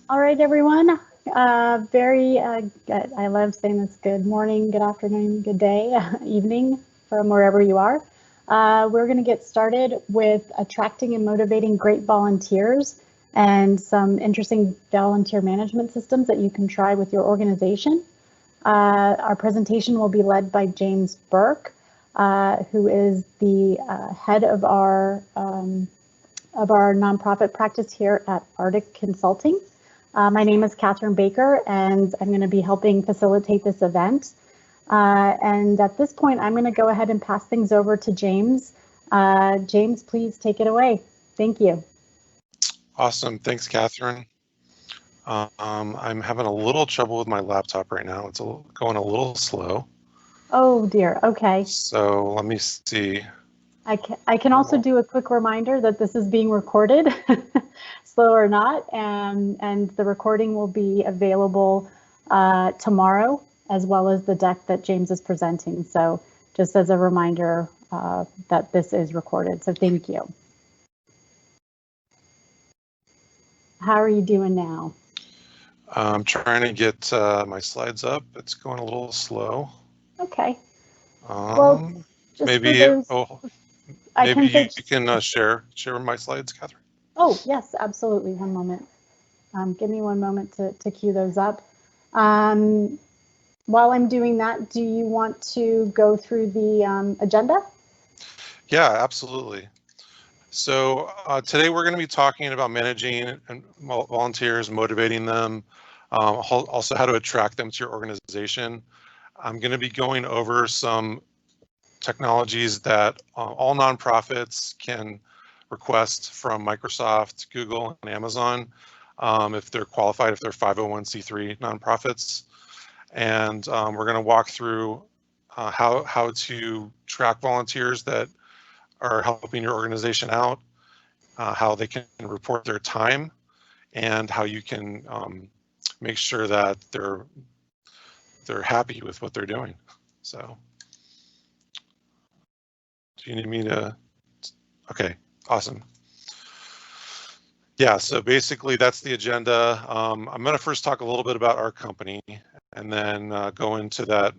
All right, everyone. Good. I love saying this. Good morning, good afternoon, good day, evening from wherever you are. We're going to get started with attracting and motivating great volunteers and some interesting volunteer management systems that you can try with your organization. Our presentation will be led by James Burke, who is the head of our nonprofit practice here at Artic Consulting. My name is Catherine Baker, and I'm going to be helping facilitate this event. And at this point, I'm going to go ahead and pass things over to James. James, please take it away. Thank you. Awesome. Thanks, Catherine. I'm having a little trouble with my laptop right now. It's going a little slow. Oh, dear. Okay. So let me see. I can also do a quick reminder that this is being recorded, slow or not, and the recording will be available tomorrow, as well as the deck that James is presenting. So just as a reminder that this is recorded. So thank you. How are you doing now? I'm trying to get my slides up. It's going a little slow. Okay. Well, just maybe for those, maybe you can share my slides, Catherine. Oh, yes, absolutely. One moment. Give me one moment to queue those up. While I'm doing that, do you want to go through the agenda? Yeah, absolutely. So today we're going to be talking about managing volunteers, motivating them, also how to attract them to your organization. I'm going to be going over some technologies that all nonprofits can request from Microsoft, Google, and Amazon if they're qualified, if they're 501c3 nonprofits. And we're going to walk through how to track volunteers that are helping your organization out, how they can report their time, and how you can make sure that they're happy with what they're doing. So, do you need me to? Okay, awesome. Yeah, so basically that's the agenda. I'm going to first talk a little bit about our company, and then go into that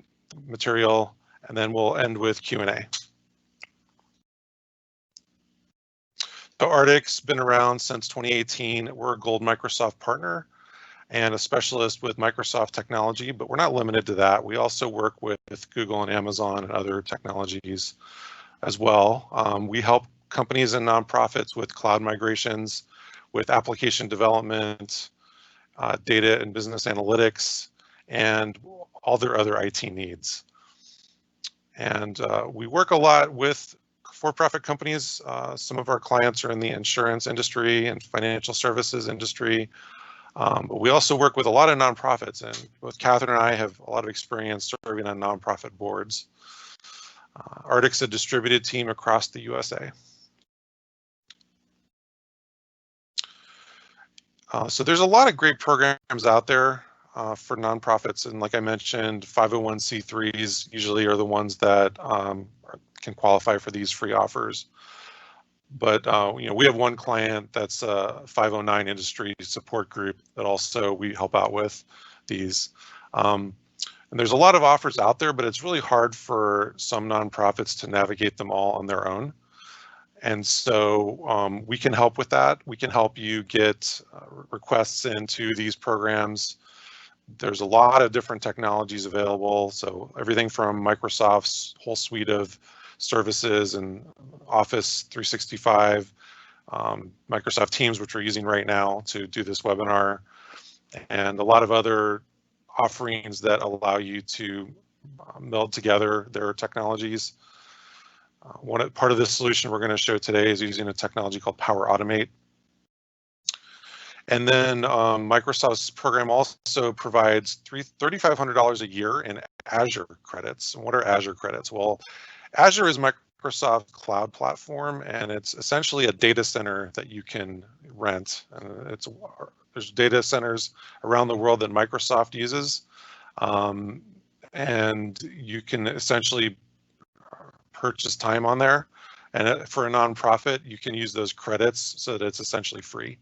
material, and then we'll end with Q&A. So Artic's been around since 2018. We're a Gold Microsoft partner and a specialist with Microsoft technology, but we're not limited to that. We also work with Google and Amazon and other technologies as well. We help companies and nonprofits with cloud migrations, with application development, data and business analytics, and all their other IT needs. And we work a lot with for-profit companies. Some of our clients are in the insurance industry and financial services industry. But we also work with a lot of nonprofits, and both Catherine and I have a lot of experience serving on nonprofit boards. Artic's a distributed team across the USA. So there's a lot of great programs out there for nonprofits, and like I mentioned, 501c3s usually are the ones that can qualify for these free offers. But we have one client that's a 509 industry support group that also we help out with these. And there's a lot of offers out there, but it's really hard for some nonprofits to navigate them all on their own. And so we can help with that. We can help you get requests into these programs. There's a lot of different technologies available. So everything from Microsoft's whole suite of services and Office 365, Microsoft Teams, which we're using right now to do this webinar, and a lot of other offerings that allow you to meld together their technologies. Part of this solution we're going to show today is using a technology called Power Automate. And then Microsoft's program also provides $3,500 a year in Azure credits. And what are Azure credits? Well, Azure is Microsoft cloud platform, and it's essentially a data center that you can rent. There's data centers around the world that Microsoft uses, and you can essentially purchase time on there. And for a nonprofit, you can use those credits so that it's essentially free.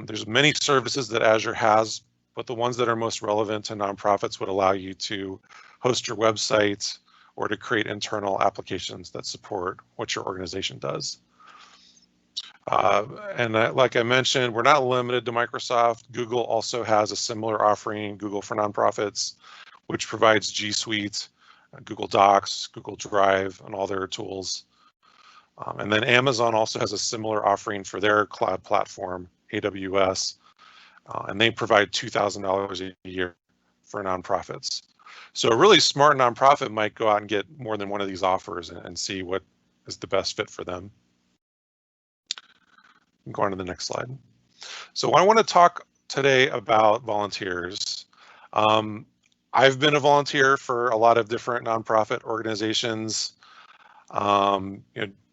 There's many services that Azure has, but the ones that are most relevant to nonprofits would allow you to host your website or to create internal applications that support what your organization does. Like I mentioned, we're not limited to Microsoft. Google also has a similar offering, Google for Nonprofits, which provides G Suite, Google Docs, Google Drive, and all their tools. And then Amazon also has a similar offering for their cloud platform, AWS, and they provide $2,000 a year for nonprofits. So a really smart nonprofit might go out and get more than one of these offers and see what is the best fit for them. Go on to the next slide. So I want to talk today about volunteers. I've been a volunteer for a lot of different nonprofit organizations.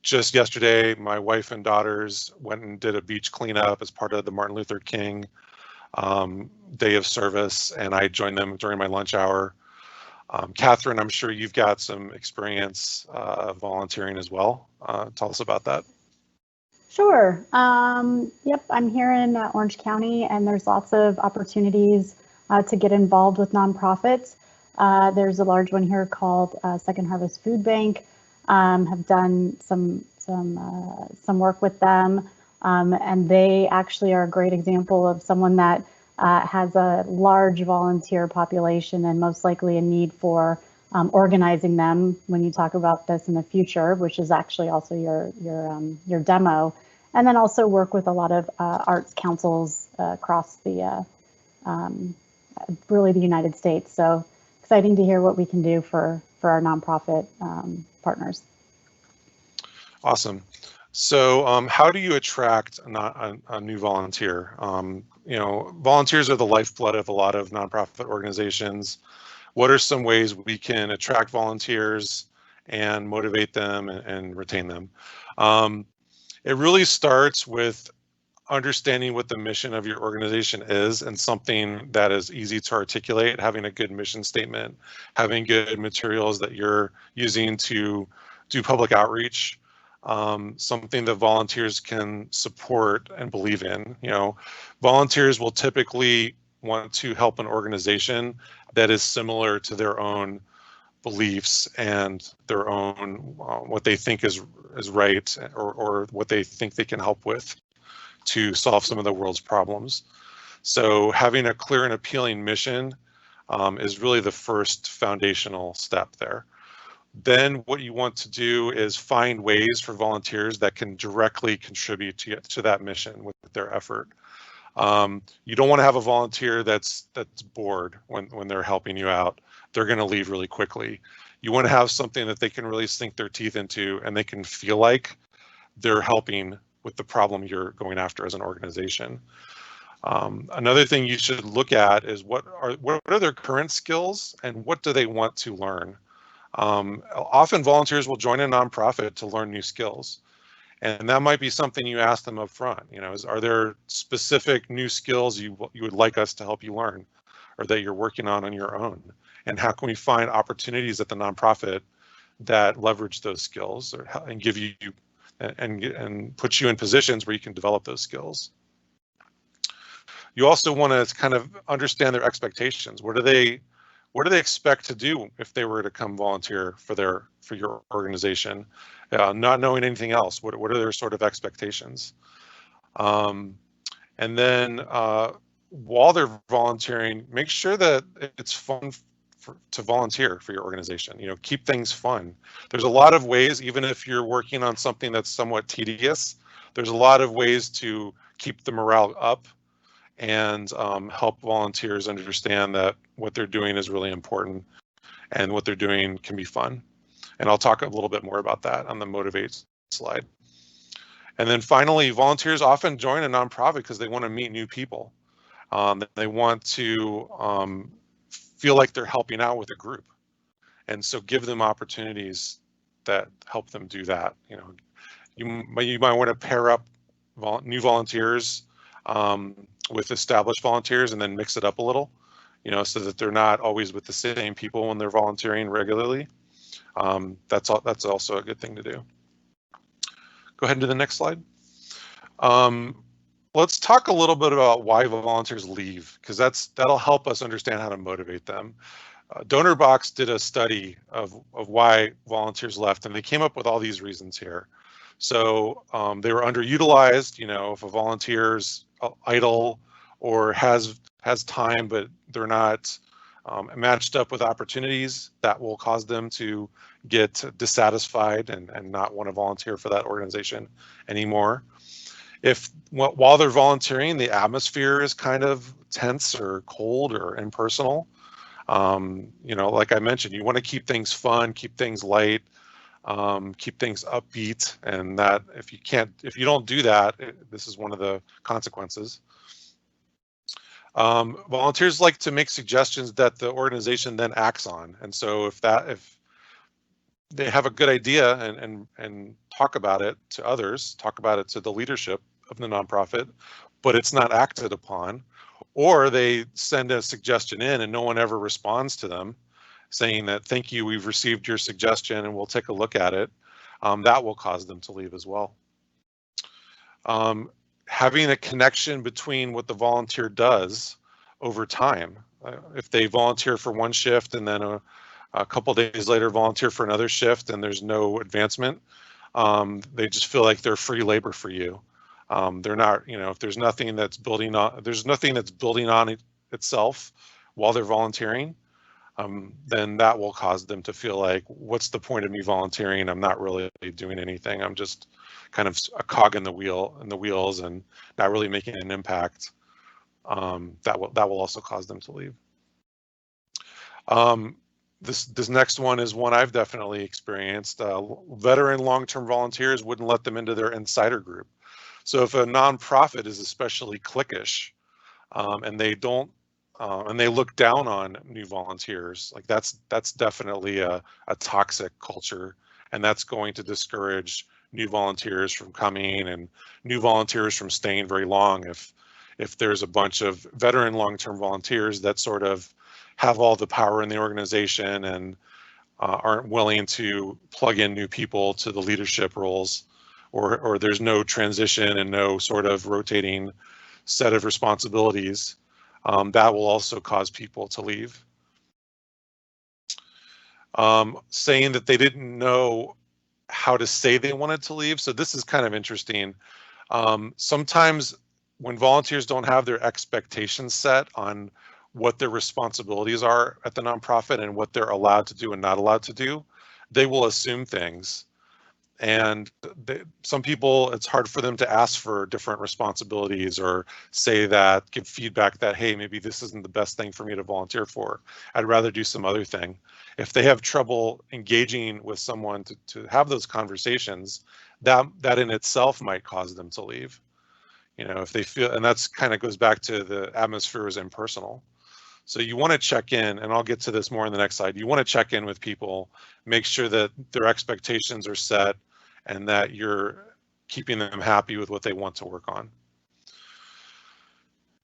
Just yesterday, my wife and daughters went and did a beach cleanup as part of the Martin Luther King Day of Service, and I joined them during my lunch hour. Catherine, I'm sure you've got some experience volunteering as well. Tell us about that. Sure. Yep, I'm here in Orange County, and there's lots of opportunities to get involved with nonprofits. There's a large one here called Second Harvest Food Bank. Have done some work with them, and they actually are a great example of someone that has a large volunteer population and most likely a need for organizing them when you talk about this in the future, which is actually also your demo, and then also work with a lot of arts councils across the really the United States. So exciting to hear what we can do for our nonprofit partners. Awesome. So how do you attract a new volunteer? Volunteers are the lifeblood of a lot of nonprofit organizations. What are some ways we can attract volunteers and motivate them and retain them? It really starts with understanding what the mission of your organization is and something that is easy to articulate, having a good mission statement, having good materials that you're using to do public outreach, something that volunteers can support and believe in. Volunteers will typically want to help an organization that is similar to their own beliefs and their own what they think is right, or what they think they can help with to solve some of the world's problems. So having a clear and appealing mission is really the first foundational step there. Then what you want to do is find ways for volunteers that can directly contribute to that mission with their effort. You don't want to have a volunteer that's bored when they're helping you out. They're going to leave really quickly. You want to have something that they can really sink their teeth into and they can feel like they're helping with the problem you're going after as an organization. Another thing you should look at is what are their current skills and what do they want to learn? Often volunteers will join a nonprofit to learn new skills. And that might be something you ask them up front. Are there specific new skills you would like us to help you learn, or that you're working on your own? And how can we find opportunities at the nonprofit that leverage those skills and give you and put you in positions where you can develop those skills? You also want to kind of understand their expectations. What do they expect to do if they were to come volunteer for your organization, not knowing anything else? What are their sort of expectations? And then while they're volunteering, make sure that it's fun to volunteer for your organization. Keep things fun. There's a lot of ways, even if you're working on something that's somewhat tedious, there's a lot of ways to keep the morale up and help volunteers understand that what they're doing is really important and what they're doing can be fun. And I'll talk a little bit more about that on the motivate slide. And then finally, volunteers often join a nonprofit because they want to meet new people. They want to feel like they're helping out with a group. And so give them opportunities that help them do that. You might want to pair up new volunteers with established volunteers and then mix it up a little, so that they're not always with the same people when they're volunteering regularly. That's also a good thing to do. Go ahead and do the next slide. Let's talk a little bit about why volunteers leave, because that'll help us understand how to motivate them. DonorBox did a study of why volunteers left, and they came up with all these reasons here. So they were underutilized. You know, if a volunteer's idle or has time, but they're not matched up with opportunities, that will cause them to get dissatisfied and not want to volunteer for that organization anymore. If while they're volunteering, the atmosphere is kind of tense or cold or impersonal, you know, like I mentioned, you want to keep things fun, keep things light, keep things upbeat, and that if you don't do that, this is one of the consequences. Volunteers like to make suggestions that the organization then acts on, and so if they have a good idea and talk about it to others, talk about it to the leadership of the nonprofit, but it's not acted upon, or they send a suggestion in and no one ever responds to them saying that, thank you, we've received your suggestion and we'll take a look at it, that will cause them to leave as well. Having a connection between what the volunteer does over time. If they volunteer for one shift and then a couple days later volunteer for another shift and there's no advancement, they just feel like they're free labor for you. They're not, you know, if there's nothing that's building on itself while they're volunteering, then that will cause them to feel like, what's the point of me volunteering? I'm not really doing anything. I'm just kind of a cog in the wheels and not really making an impact. That will also cause them to leave. This next one is one I've definitely experienced. Veteran long-term volunteers wouldn't let them into their insider group. So if a nonprofit is especially cliquish, and they don't, and they look down on new volunteers, like that's definitely a toxic culture, and that's going to discourage new volunteers from coming and new volunteers from staying very long. If there's a bunch of veteran long-term volunteers that sort of have all the power in the organization and aren't willing to plug in new people to the leadership roles, or there's no transition and no sort of rotating set of responsibilities, that will also cause people to leave. Saying that they didn't know how to say they wanted to leave. So this is kind of interesting. Sometimes when volunteers don't have their expectations set on what their responsibilities are at the nonprofit and what they're allowed to do and not allowed to do, they will assume things. And some people, it's hard for them to ask for different responsibilities or say that, give feedback that, hey, maybe this isn't the best thing for me to volunteer for. I'd rather do some other thing. If they have trouble engaging with someone to have those conversations, that in itself might cause them to leave. You know, if they feel, and that's kind of goes back to the atmosphere is impersonal. So you want to check in, and I'll get to this more in the next slide. You want to check in with people, make sure that their expectations are set and that you're keeping them happy with what they want to work on.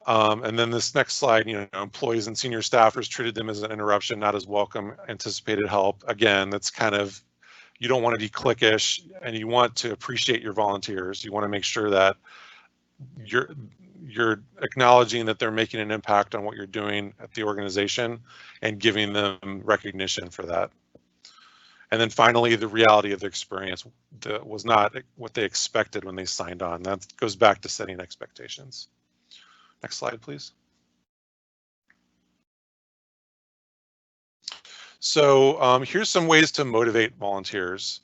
And then this next slide, you know, employees and senior staffers treated them as an interruption, not as welcome, anticipated help. Again, that's kind of, you don't want to be cliquish and you want to appreciate your volunteers. You want to make sure that you're acknowledging that they're making an impact on what you're doing at the organization and giving them recognition for that. And then finally, the reality of the experience was not what they expected when they signed on. That goes back to setting expectations. Next slide, please. So here's some ways to motivate volunteers.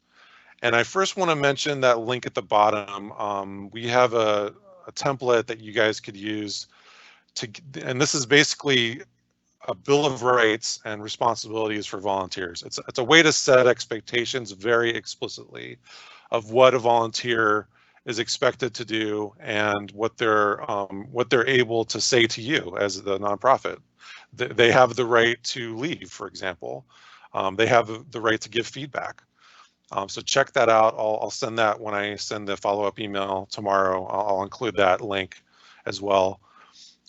And I first want to mention that link at the bottom. We have a template that you guys could use and this is basically a bill of rights and responsibilities for volunteers. It's a way to set expectations very explicitly of what a volunteer is expected to do and what they're able to say to you as the nonprofit. They have the right to leave, for example. They have the right to give feedback. So check that out. I'll send that when I send the follow-up email tomorrow. I'll include that link as well.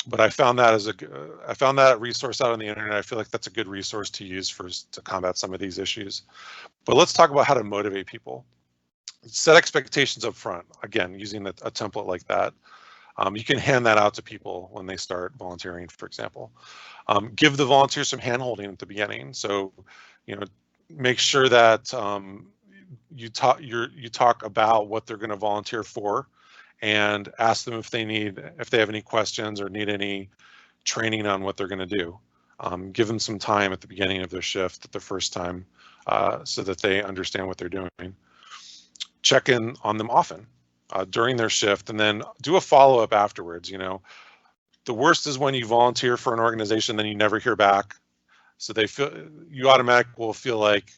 But I found that resource out on the internet. I feel like that's a good resource to use to combat some of these issues. But let's talk about how to motivate people. Set expectations up front. Again, using a template like that. You can hand that out to people when they start volunteering, for example. Give the volunteers some hand-holding at the beginning. So, make sure that you talk about what they're going to volunteer for, and ask them if they have any questions or need any training on what they're going to do. Give them some time at the beginning of their shift, the first time, so that they understand what they're doing. Check in on them often during their shift, and then do a follow-up afterwards. The worst is when you volunteer for an organization, then you never hear back. So you automatically will feel like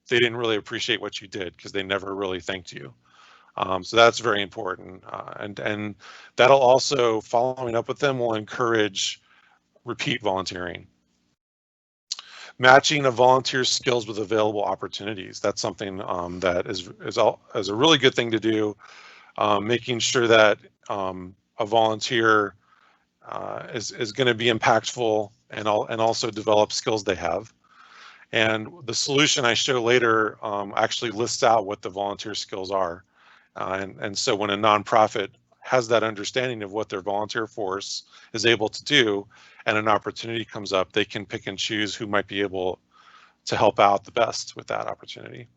they didn't really appreciate what you did because they never really thanked you. So that's very important. And that'll also, following up with them, will encourage repeat volunteering. Matching a volunteer's skills with available opportunities. That's something that is a really good thing to do. Making sure that a volunteer is going to be impactful and also develop skills they have. And the solution I show later actually lists out what the volunteer skills are. And so when a nonprofit has that understanding of what their volunteer force is able to do, and an opportunity comes up, they can pick and choose who might be able to help out the best with that opportunity.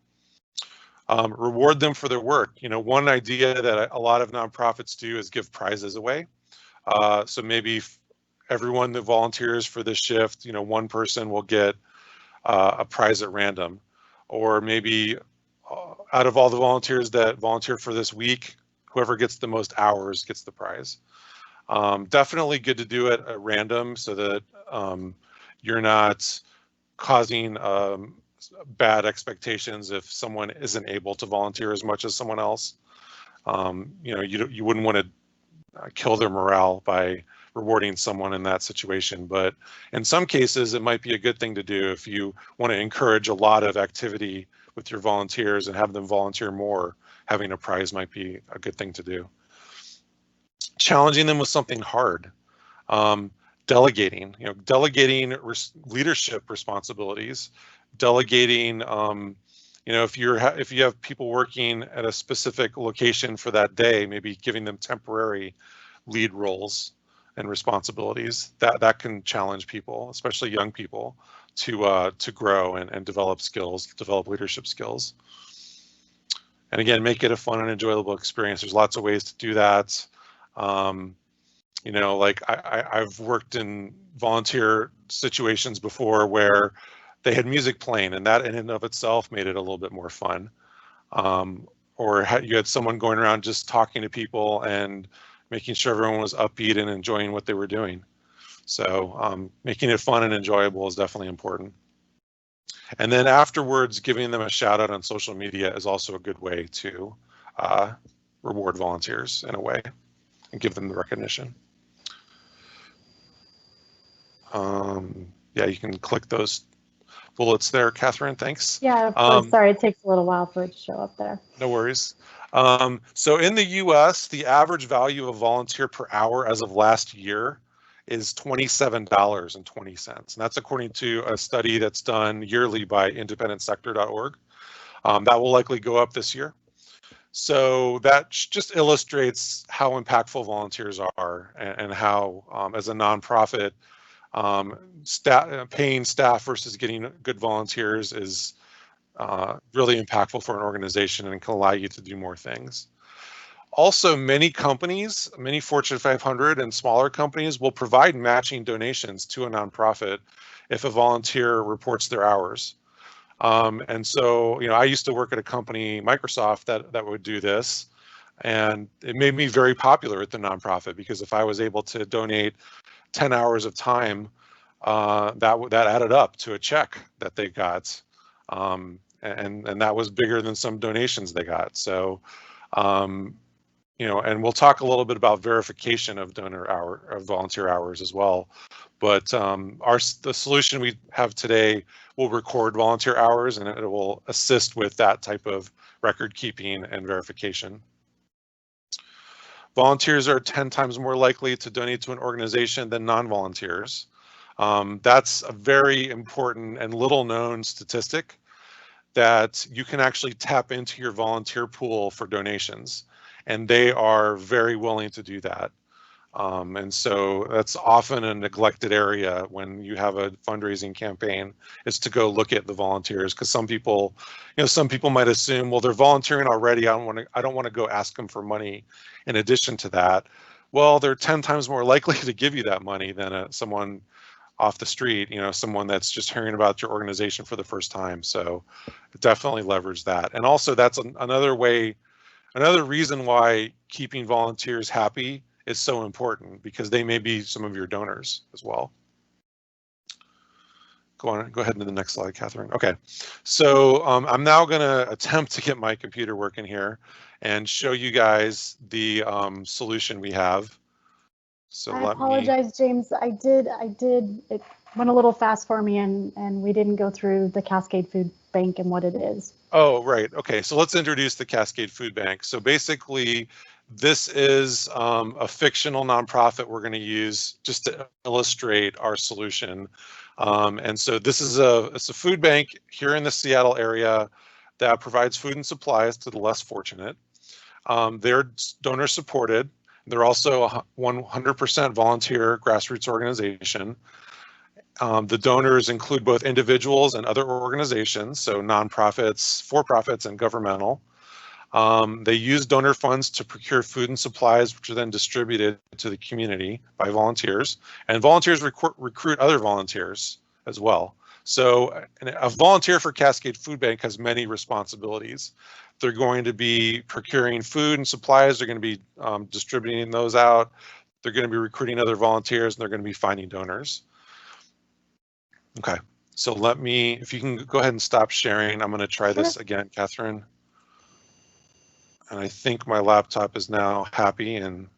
Reward them for their work. One idea that a lot of nonprofits do is give prizes away. So maybe everyone that volunteers for this shift, one person will get a prize at random, or maybe out of all the volunteers that volunteer for this week, whoever gets the most hours gets the prize. Definitely good to do it at random so that you're not causing bad expectations if someone isn't able to volunteer as much as someone else. You wouldn't want to kill their morale by rewarding someone in that situation, but in some cases it might be a good thing to do if you want to encourage a lot of activity with your volunteers and have them volunteer more. Having a prize might be a good thing to do. Challenging them with something hard. Delegating, delegating leadership responsibilities, delegating, if you have people working at a specific location for that day, maybe giving them temporary lead roles and responsibilities. That can challenge people, especially young people, to grow and develop skills, develop leadership skills. And again, make it a fun and enjoyable experience. There's lots of ways to do that. Like I've worked in volunteer situations before where they had music playing, and that in and of itself made it a little bit more fun. Or you had someone going around just talking to people and making sure everyone was upbeat and enjoying what they were doing. So making it fun and enjoyable is definitely important. And then afterwards, giving them a shout out on social media is also a good way to reward volunteers in a way and give them the recognition. Yeah, you can click those bullets there, Catherine, thanks. Yeah, of course. Sorry, it takes a little while for it to show up there. No worries. So in the US, the average value of a volunteer per hour as of last year is $27.20. And that's according to a study that's done yearly by independentsector.org. That will likely go up this year. So that just illustrates how impactful volunteers are and how, as a nonprofit, paying staff versus getting good volunteers is really impactful for an organization and can allow you to do more things. Also, many companies, many Fortune 500 and smaller companies will provide matching donations to a nonprofit if a volunteer reports their hours. And so, I used to work at a company, Microsoft, that would do this, and it made me very popular at the nonprofit because if I was able to donate 10 hours of time, that added up to a check that they got, and that was bigger than some donations they got. So, and we'll talk a little bit about verification of volunteer hours as well. But the solution we have today will record volunteer hours, and it will assist with that type of record keeping and verification. Volunteers are 10 times more likely to donate to an organization than non-volunteers. That's a very important and little known statistic that you can actually tap into your volunteer pool for donations, and they are very willing to do that. And so that's often a neglected area when you have a fundraising campaign, is to go look at the volunteers, because some people, some people might assume, well, they're volunteering already. I don't want to go ask them for money in addition to that. Well, they're 10 times more likely to give you that money than someone off the street, someone that's just hearing about your organization for the first time. So definitely leverage that. And also that's another reason why keeping volunteers happy is so important, because they may be some of your donors as well. Go ahead to the next slide, Catherine. Okay, so I'm now going to attempt to get my computer working here and show you guys the solution we have. So I apologize, James. I did. It went a little fast for me, and we didn't go through the Cascade Food Bank and what it is. Oh, right. Okay, so let's introduce the Cascade Food Bank. So basically, this is a fictional nonprofit we're going to use just to illustrate our solution. And so this is it's a food bank here in the Seattle area that provides food and supplies to the less fortunate. They're donor supported. They're also a 100% volunteer grassroots organization. The donors include both individuals and other organizations, so nonprofits, for-profits, and governmental. They use donor funds to procure food and supplies, which are then distributed to the community by volunteers. And volunteers recruit other volunteers as well. So a volunteer for Cascade Food Bank has many responsibilities. They're going to be procuring food and supplies. They're going to be distributing those out. They're going to be recruiting other volunteers, and they're going to be finding donors. Okay, so if you can go ahead and stop sharing, I'm going to try this again, Catherine. And I think my laptop is now happy and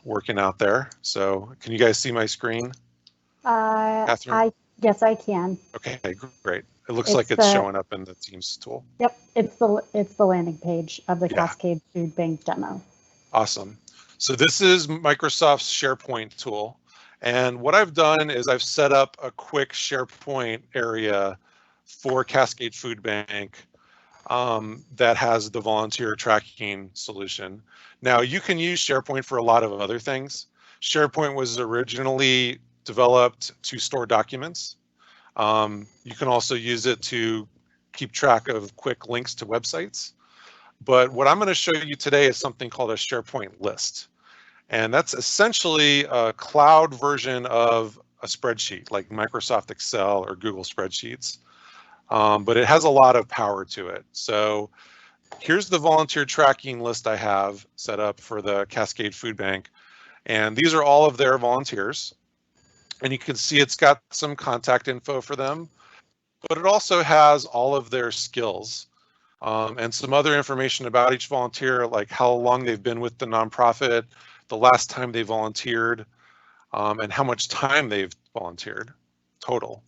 working out there. So can you guys see my screen? Catherine? Yes, I can. Okay, great. It looks like it's showing up in the Teams tool. Yep, it's the landing page of the Cascade Food Bank demo. Awesome. So this is Microsoft's SharePoint tool. And what I've done is I've set up a quick SharePoint area for Cascade Food Bank that has the volunteer tracking solution. Now, you can use SharePoint for a lot of other things. SharePoint was originally developed to store documents. You can also use it to keep track of quick links to websites. But what I'm going to show you today is something called a SharePoint list. And that's essentially a cloud version of a spreadsheet like Microsoft Excel or Google Spreadsheets. But it has a lot of power to it. So here's the volunteer tracking list I have set up for the Cascade Food Bank. And these are all of their volunteers. And you can see it's got some contact info for them, but it also has all of their skills and some other information about each volunteer, like how long they've been with the nonprofit, the last time they volunteered, and how much time they've volunteered total.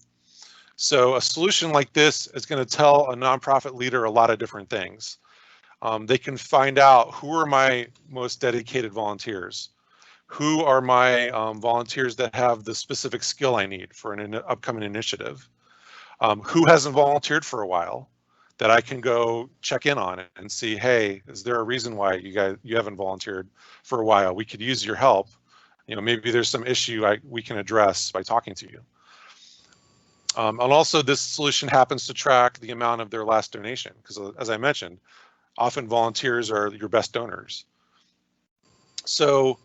So a solution like this is going to tell a nonprofit leader a lot of different things. They can find out who are my most dedicated volunteers, who are my volunteers that have the specific skill I need for an upcoming initiative, who hasn't volunteered for a while that I can go check in on and see, hey, is there a reason why you haven't volunteered for a while? We could use your help. Maybe there's some issue we can address by talking to you. And also this solution happens to track the amount of their last donation, because as I mentioned, often volunteers are your best donors. So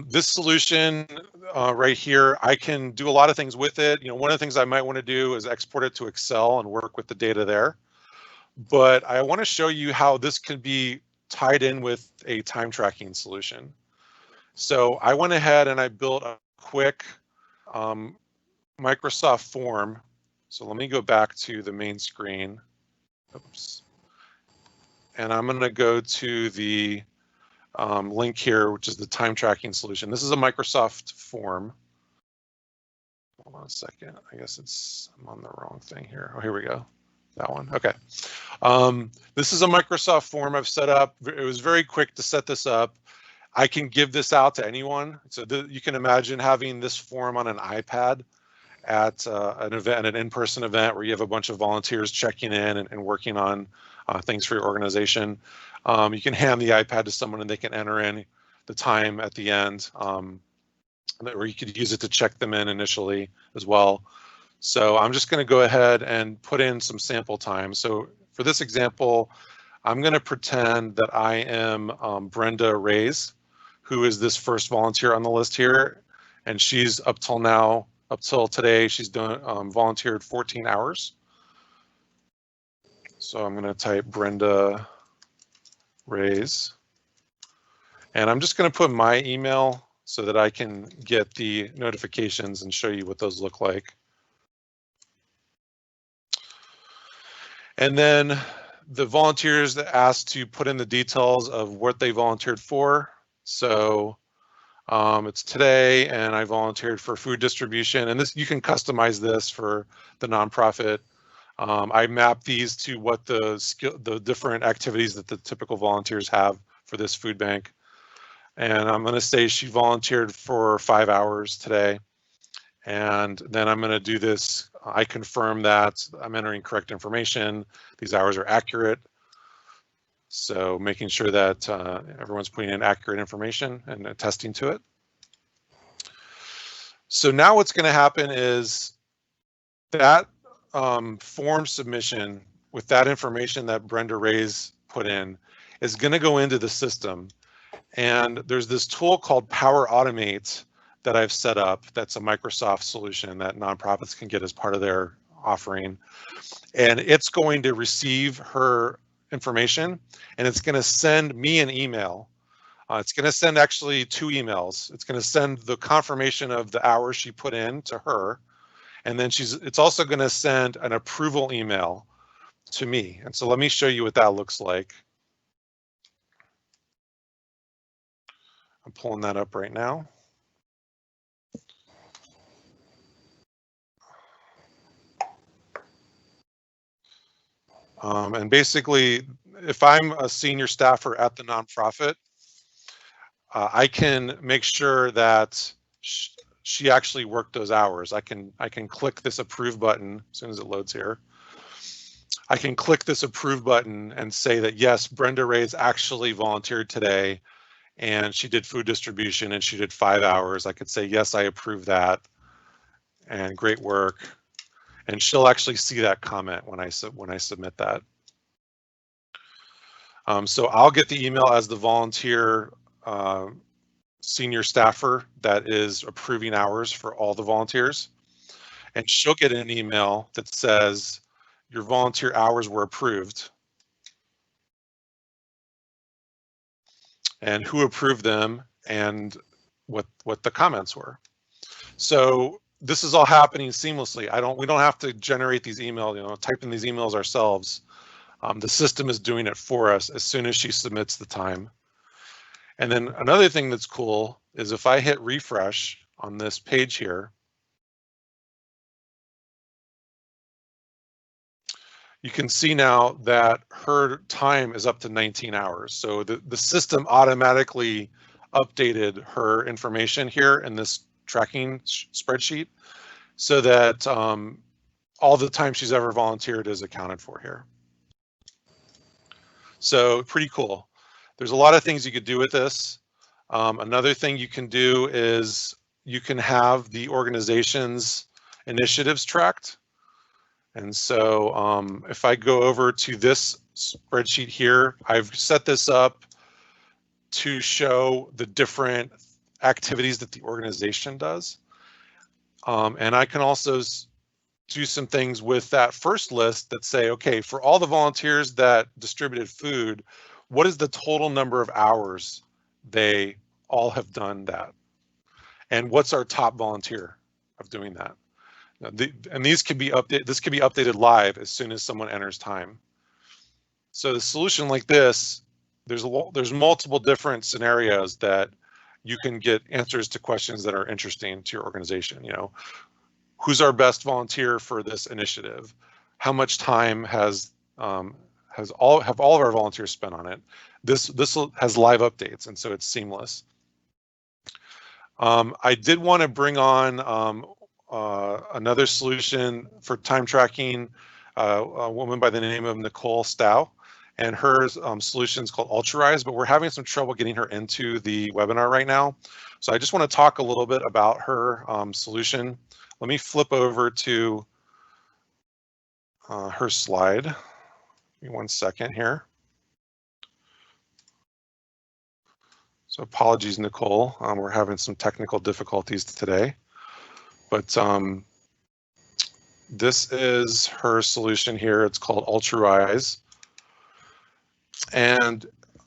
this solution right here, I can do a lot of things with it. One of the things I might want to do is export it to Excel and work with the data there. But I want to show you how this can be tied in with a time tracking solution. So I went ahead and I built a quick Microsoft form. So let me go back to the main screen. Oops. And I'm going to go to the link here, which is the time tracking solution. This is a Microsoft form. Hold on a second. I guess I'm on the wrong thing here. Oh, here we go. That one. Okay. This is a Microsoft form I've set up. It was very quick to set this up. I can give this out to anyone. So you can imagine having this form on an iPad at an event, an in-person event where you have a bunch of volunteers checking in and working on things for your organization. You can hand the iPad to someone and they can enter in the time at the end, or you could use it to check them in initially as well. So I'm just going to go ahead and put in some sample time. So for this example, I'm going to pretend that I am Brenda Reyes, who is this first volunteer on the list here, and she's up till today, she's done volunteered 14 hours. So I'm going to type Brenda Reyes, and I'm just going to put my email so that I can get the notifications and show you what those look like. And then the volunteers that asked to put in the details of what they volunteered for. So it's today, and I volunteered for food distribution, and this, you can customize this for the nonprofit. I map these to what the different activities that the typical volunteers have for this food bank. And I'm going to say she volunteered for 5 hours today. And then I'm going to do this. I confirm that I'm entering correct information. These hours are accurate. So making sure that everyone's putting in accurate information and attesting to it. So now what's going to happen is that form submission with that information that Brenda Reyes put in is going to go into the system. And there's this tool called Power Automate that I've set up. That's a Microsoft solution that nonprofits can get as part of their offering. And it's going to receive her information, and it's going to send me an email. It's going to send actually 2 emails. It's going to send the confirmation of the hours she put in to her, and then it's also going to send an approval email to me. And so let me show you what that looks like. I'm pulling that up right now. And basically, if I'm a senior staffer at the nonprofit, I can make sure that she actually worked those hours. I can click this approve button as soon as it loads here. I can click this approve button and say that yes, Brenda Reyes actually volunteered today, and she did food distribution and she did 5 hours. I could say yes, I approve that, and great work. And she'll actually see that comment when I submit that. So I'll get the email as the volunteer senior staffer that is approving hours for all the volunteers. And she'll get an email that says your volunteer hours were approved and who approved them and what the comments were. So this is all happening seamlessly. We don't have to generate these emails, type in these emails ourselves. The system is doing it for us as soon as she submits the time. And then another thing that's cool is if I hit refresh on this page here, you can see now that her time is up to 19 hours. So the system automatically updated her information here in this tracking spreadsheet so that all the time she's ever volunteered is accounted for here. So pretty cool. There's a lot of things you could do with this. Another thing you can do is you can have the organization's initiatives tracked. And so if I go over to this spreadsheet here, I've set this up to show the different activities that the organization does. And I can also do some things with that first list that say, okay, for all the volunteers that distributed food, what is the total number of hours they all have done that? And what's our top volunteer of doing that? And these could be updated. This could be updated live as soon as someone enters time. So the solution like this, there's multiple different scenarios that you can get answers to questions that are interesting to your organization. Who's our best volunteer for this initiative? How much time have all of our volunteers spent on it? This has live updates, and so it's seamless. I did want to bring on another solution for time tracking, a woman by the name of Nicole Stow, and her solution is called Ultrarise, but we're having some trouble getting her into the webinar right now. So I just want to talk a little bit about her solution. Let me flip over to her slide. Give me 1 second here. So apologies, Nicole. We're having some technical difficulties today, but this is her solution here. It's called Ultrarise. And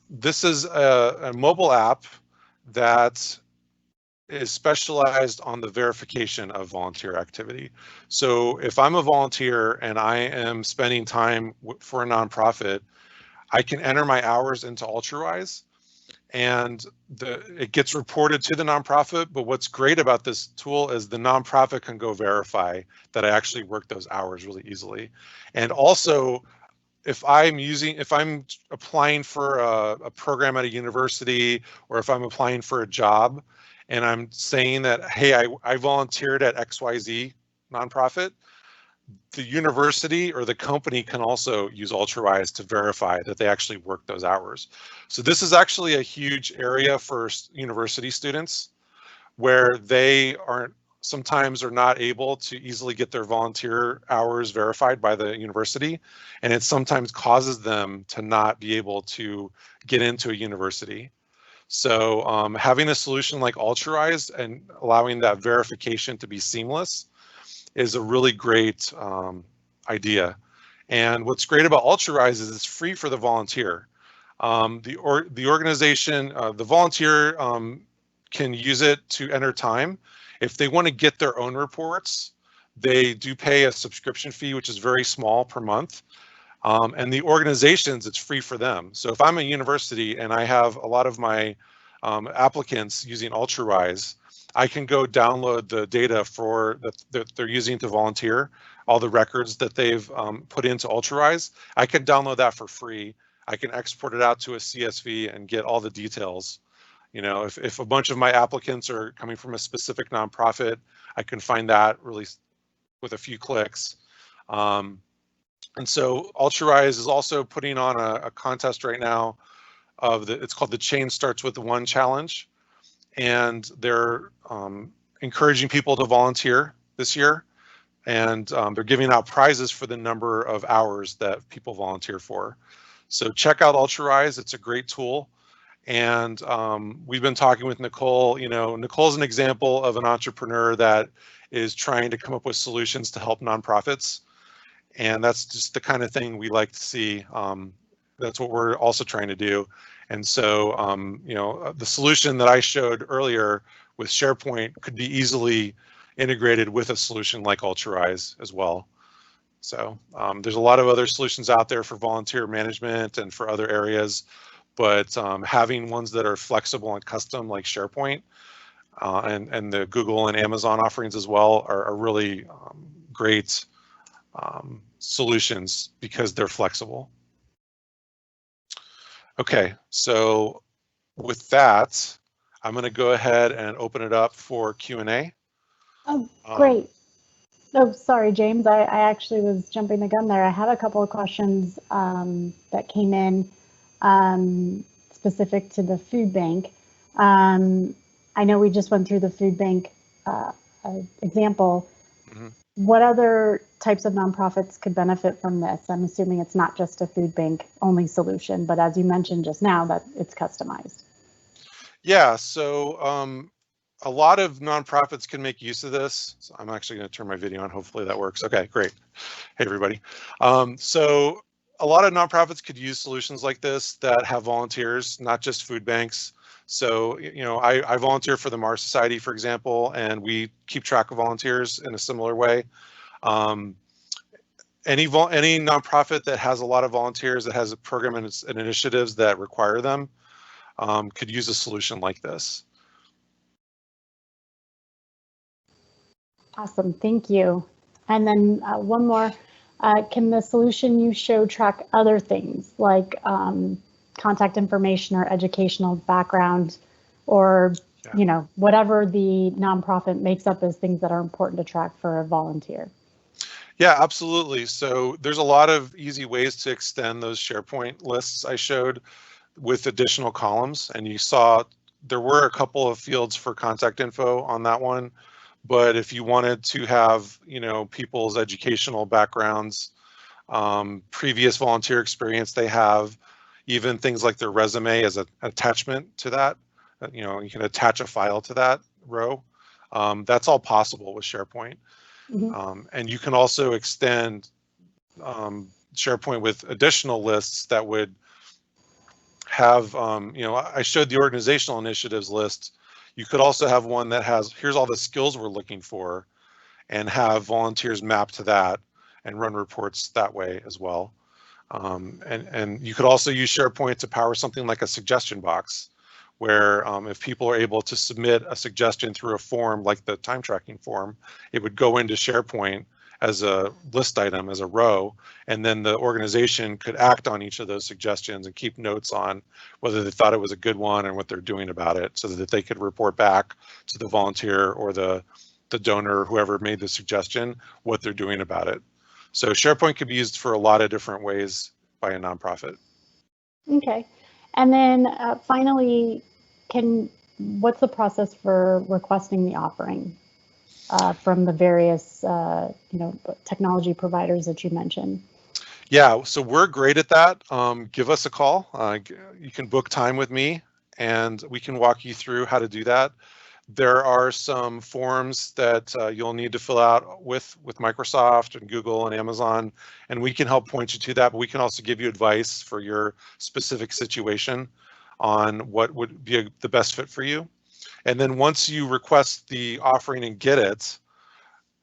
this is a mobile app that is specialized on the verification of volunteer activity. So if I'm a volunteer and I am spending time for a nonprofit, I can enter my hours into Ultrarise, and it gets reported to the nonprofit. But what's great about this tool is the nonprofit can go verify that I actually worked those hours really easily. And also, if I'm applying for a program at a university, or if I'm applying for a job and I'm saying that, hey, I volunteered at XYZ nonprofit, the university or the company can also use Ultrarise to verify that they actually worked those hours. So this is actually a huge area for university students, where they sometimes are not able to easily get their volunteer hours verified by the university, and it sometimes causes them to not be able to get into a university. So having a solution like Ultrarise and allowing that verification to be seamless is a really great idea. And what's great about Ultrarise is it's free for the volunteer. The organization, the volunteer can use it to enter time. If they want to get their own reports, they do pay a subscription fee, which is very small per month. And the organizations, it's free for them. So if I'm a university and I have a lot of my applicants using Ultrarise, I can go download the data that they're using to volunteer, all the records that they've put into Ultrarise. I can download that for free. I can export it out to a CSV and get all the details. You know, if a bunch of my applicants are coming from a specific nonprofit, I can find that really with a few clicks. And so Ultrarise is also putting on a contest right now it's called the Chain Starts With One Challenge. And they're encouraging people to volunteer this year. And they're giving out prizes for the number of hours that people volunteer for. So check out Ultrarise. It's a great tool. And we've been talking with Nicole. You know, Nicole's an example of an entrepreneur that is trying to come up with solutions to help nonprofits. And that's just the kind of thing we like to see. That's what we're also trying to do. And so, you know, the solution that I showed earlier with SharePoint could be easily integrated with a solution like Ultrarise as well. So there's a lot of other solutions out there for volunteer management and for other areas, but having ones that are flexible and custom like SharePoint and the Google and Amazon offerings as well are really great solutions because they're flexible. Okay, so with that, I'm going to go ahead and open it up for Q&A. Oh, great. Oh, sorry, James. I actually was jumping the gun there. I have a couple of questions that came in specific to the food bank. I know we just went through the food bank example. Mm-hmm. What other types of nonprofits could benefit from this? I'm assuming it's not just a food bank only solution, but as you mentioned just now, that it's customized. Yeah, so a lot of nonprofits can make use of this. So I'm actually going to turn my video on. Hopefully that works. Okay, great. Hey, everybody. So a lot of nonprofits could use solutions like this that have volunteers, not just food banks. So, you know, I volunteer for the Mars Society, for example, and we keep track of volunteers in a similar way. Any nonprofit that has a lot of volunteers, that has a program and initiatives that require them, could use a solution like this. Awesome, thank you. And then one more, can the solution you show track other things like contact information or educational background, or you know, whatever the nonprofit makes up as things that are important to track for a volunteer? Yeah, absolutely. So there's a lot of easy ways to extend those SharePoint lists I showed with additional columns, and you saw there were a couple of fields for contact info on that one. But if you wanted to have, people's educational backgrounds, previous volunteer experience they have, even things like their resume as an attachment to that, you can attach a file to that row. That's all possible with SharePoint. And you can also extend SharePoint with additional lists that would have, I showed the organizational initiatives list. You could also have one that has, here's all the skills we're looking for, and have volunteers map to that and run reports that way as well. And you could also use SharePoint to power something like a suggestion box, where if people are able to submit a suggestion through a form like the time tracking form, it would go into SharePoint as a list item, as a row, and then the organization could act on each of those suggestions and keep notes on whether they thought it was a good one and what they're doing about it, so that they could report back to the volunteer or the donor, whoever made the suggestion, what they're doing about it. So SharePoint could be used for a lot of different ways by a nonprofit. Okay. And then finally, what's the process for requesting the offering from the various technology providers that you mentioned? Yeah, so we're great at that. Give us a call. You can book time with me and we can walk you through how to do that. There are some forms that you'll need to fill out with Microsoft and Google and Amazon, and we can help point you to that, but we can also give you advice for your specific situation on what would be the best fit for you. And then once you request the offering and get it,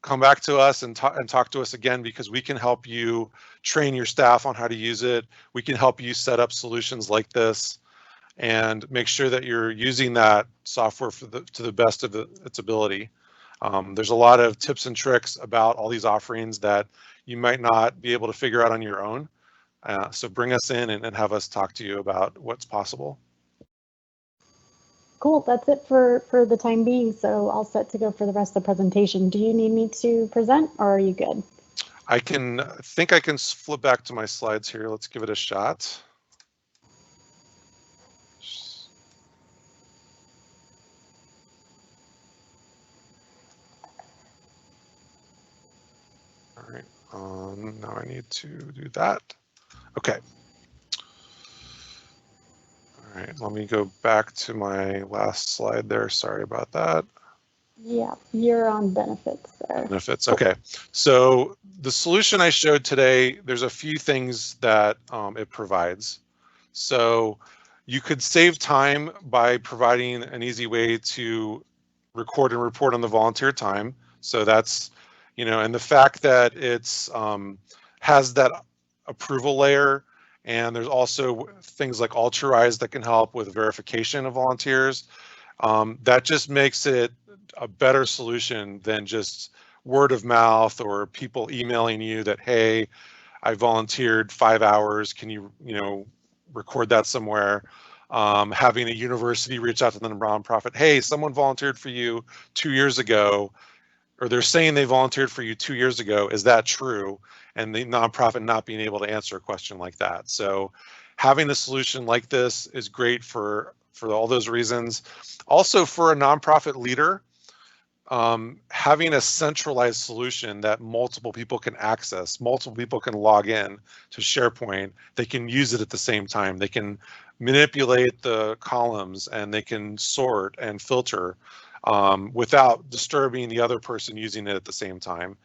come back to us and talk to us again, because we can help you train your staff on how to use it. We can help you set up solutions like this and make sure that you're using that software to the best of its ability. There's a lot of tips and tricks about all these offerings that you might not be able to figure out on your own. So bring us in and have us talk to you about what's possible. Cool, that's it for the time being. So all set to go for the rest of the presentation. Do you need me to present, or are you good? I think I can flip back to my slides here. Let's give it a shot. All right, now I need to do that. Okay. All right, let me go back to my last slide there. Sorry about that. Yeah, you're on benefits there. Benefits, okay. So the solution I showed today, there's a few things that it provides. So you could save time by providing an easy way to record and report on the volunteer time. So that's, and the fact that it's has that approval layer, and there's also things like Ultrarise that can help with verification of volunteers. That just makes it a better solution than just word of mouth or people emailing you that, hey, I volunteered 5 hours. Can you, record that somewhere? Having a university reach out to the nonprofit, hey, someone volunteered for you 2 years ago, or they're saying they volunteered for you 2 years ago. Is that true? And the nonprofit not being able to answer a question like that. So having a solution like this is great for all those reasons. Also, for a nonprofit leader, having a centralized solution that multiple people can access, multiple people can log in to SharePoint, they can use it at the same time. They can manipulate the columns and they can sort and filter without disturbing the other person using it at the same time.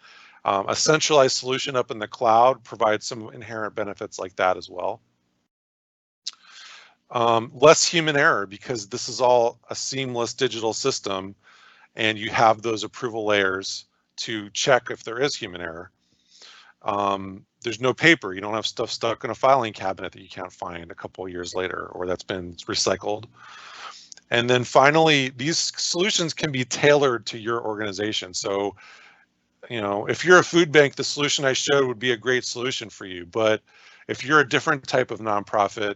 A centralized solution up in the cloud provides some inherent benefits like that as well. Less human error, because this is all a seamless digital system and you have those approval layers to check if there is human error. There's no paper. You don't have stuff stuck in a filing cabinet that you can't find a couple of years later or that's been recycled. And then finally, these solutions can be tailored to your organization. So, if you're a food bank, the solution I showed would be a great solution for you. But if you're a different type of nonprofit,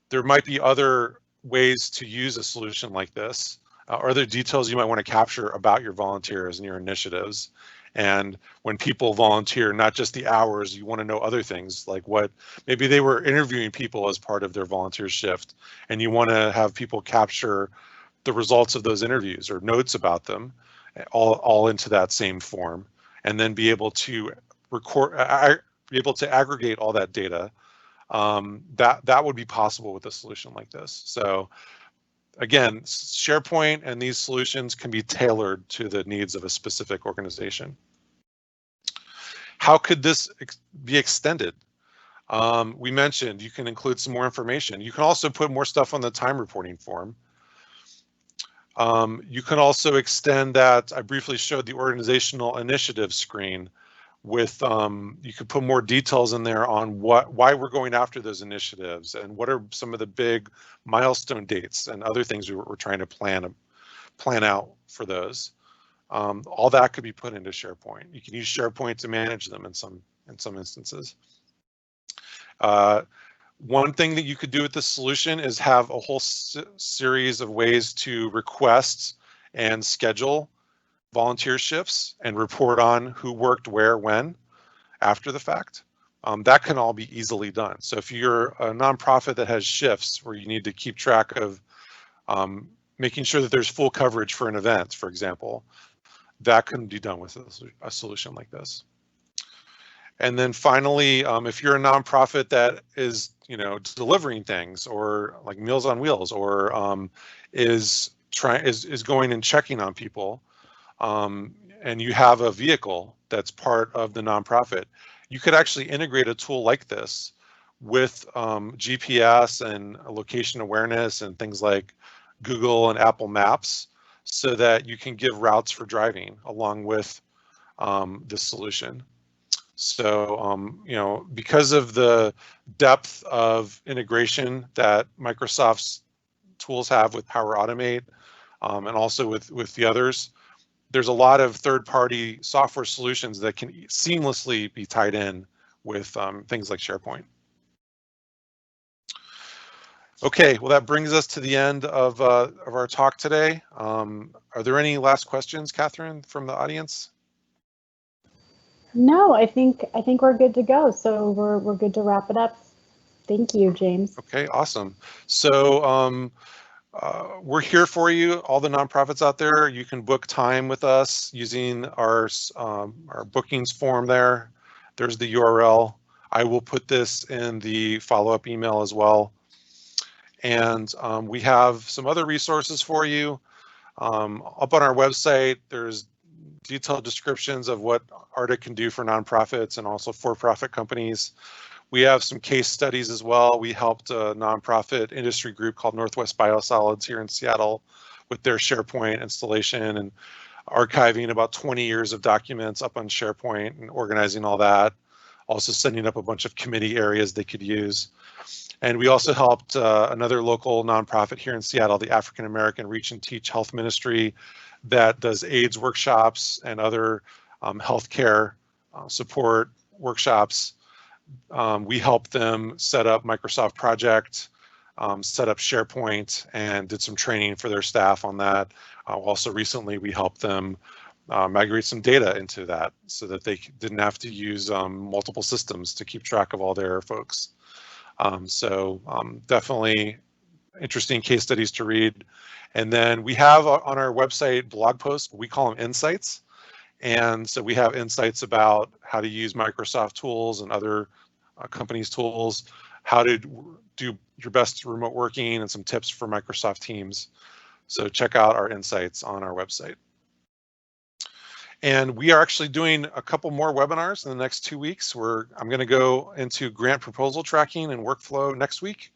there might be other ways to use a solution like this, or other details you might want to capture about your volunteers and your initiatives. And when people volunteer, not just the hours, you want to know other things like what maybe they were interviewing people as part of their volunteer shift, and you want to have people capture the results of those interviews or notes about them all into that same form, and then be able to be able to aggregate all that data. That would be possible with a solution like this. So again, SharePoint and these solutions can be tailored to the needs of a specific organization. How could this be extended? We mentioned you can include some more information. You can also put more stuff on the time reporting form. You can also extend that. I briefly showed the organizational initiative screen with, you could put more details in there on why we're going after those initiatives and what are some of the big milestone dates and other things we're trying to plan out for those. All that could be put into SharePoint. You can use SharePoint to manage them in some instances. One thing that you could do with this solution is have a whole series of ways to request and schedule volunteer shifts and report on who worked where, when, after the fact. That can all be easily done. So if you're a nonprofit that has shifts where you need to keep track of making sure that there's full coverage for an event, for example, that can be done with a solution like this. And then finally, if you're a nonprofit that is, delivering things, or like Meals on Wheels, or is going and checking on people, and you have a vehicle that's part of the nonprofit, you could actually integrate a tool like this with GPS and location awareness and things like Google and Apple Maps, so that you can give routes for driving along with this solution. So, because of the depth of integration that Microsoft's tools have with Power Automate, and also with the others, there's a lot of third-party software solutions that can seamlessly be tied in with things like SharePoint. Okay, well, that brings us to the end of our talk today. Are there any last questions, Catherine, from the audience? No, I think we're good to go. So we're good to wrap it up. Thank you, James. Okay, awesome. So we're here for you, all the nonprofits out there. You can book time with us using our bookings form there. There's the URL. I will put this in the follow-up email as well. And we have some other resources for you. Up on our website, there's detailed descriptions of what Artic can do for nonprofits and also for-profit companies. We have some case studies as well. We helped a nonprofit industry group called Northwest Biosolids here in Seattle with their SharePoint installation and archiving about 20 years of documents up on SharePoint and organizing all that. Also setting up a bunch of committee areas they could use. And we also helped another local nonprofit here in Seattle, the African American Reach and Teach Health Ministry, that does AIDS workshops and other healthcare support workshops. We helped them set up Microsoft Project, set up SharePoint, and did some training for their staff on that. Also recently, we helped them migrate some data into that so that they didn't have to use multiple systems to keep track of all their folks. So definitely interesting case studies to read. And then we have on our website blog posts, we call them insights. And so we have insights about how to use Microsoft tools and other companies' tools, how to do your best remote working, and some tips for Microsoft Teams. So check out our insights on our website. And we are actually doing a couple more webinars in the next 2 weeks. I'm going to go into grant proposal tracking and workflow next week,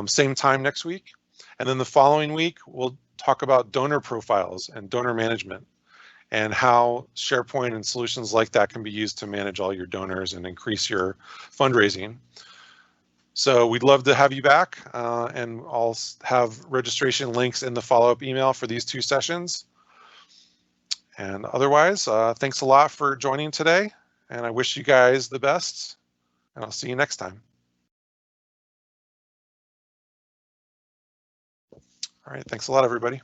same time next week. And then the following week, we'll talk about donor profiles and donor management and how SharePoint and solutions like that can be used to manage all your donors and increase your fundraising. So we'd love to have you back, and I'll have registration links in the follow-up email for these 2 sessions. And otherwise, thanks a lot for joining today, and I wish you guys the best, and I'll see you next time. All right, thanks a lot, everybody.